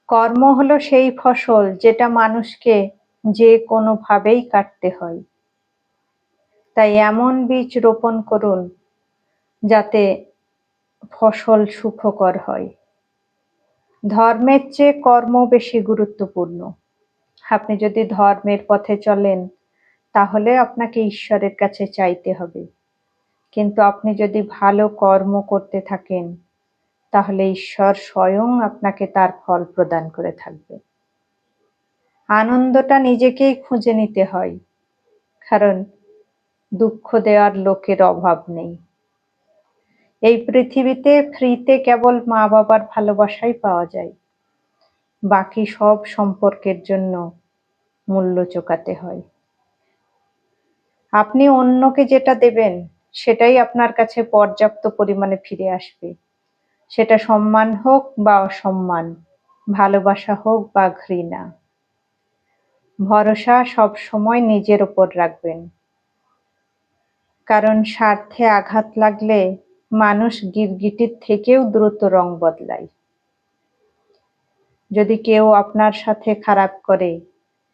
কর্ম হলো সেই ফসল যেটা মানুষকে যে কোনোভাবেই কাটতে হয়। তাই এমন বীজ রোপণ করুন যাতে ফসল সুখকর হয়। ধর্মের চেয়ে কর্ম বেশি গুরুত্বপূর্ণ। আপনি যদি ধর্মের পথে চলেন তাহলে আপনাকে ঈশ্বরের কাছে চাইতে হবে, কিন্তু আপনি যদি ভালো কর্ম করতে থাকেন তাহলে ঈশ্বর স্বয়ং আপনাকে তার ফল প্রদান করে থাকবে। আনন্দটা নিজেকেই খুঁজে নিতে হয়, কারণ দুঃখ দেওয়ার লোকের অভাব নেই। এই পৃথিবীতে ফ্রিতে কেবল মা বাবার ভালোবাসাই পাওয়া যায়, বাকি সব সম্পর্কের জন্য মূল্য চোকাতে হয়। আপনি অন্যকে যেটা দেবেন সেটাই আপনার কাছে পর্যাপ্ত পরিমাণে ফিরে আসবে, সেটা সম্মান হোক বা অসম্মান, ভালোবাসা হোক বা ঘৃণা। ভরসা সব সময় নিজের ওপর রাখবেন, কারণ স্বার্থে আঘাত লাগলে মানুষ গিরগিটির থেকেও দ্রুত রং বদলায়। যদি কেউ আপনার সাথে খারাপ করে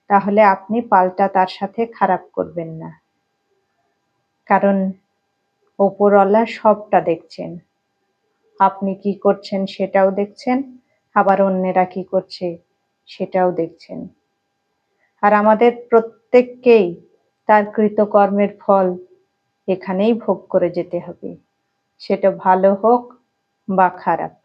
তাহলে আপনি পাল্টা তার সাথে খারাপ করবেন না, কারণ ওপরওয়ালা সবটা দেখছেন। আপনি কি করছেন সেটাও দেখছেন, আবার অন্যেরা কি করছে সেটাও দেখছেন। আর আমাদের প্রত্যেককেই তার কৃতকর্মের ফল এখানেই ভোগ করে যেতে হবে, সেটা ভালো হোক বা খারাপ।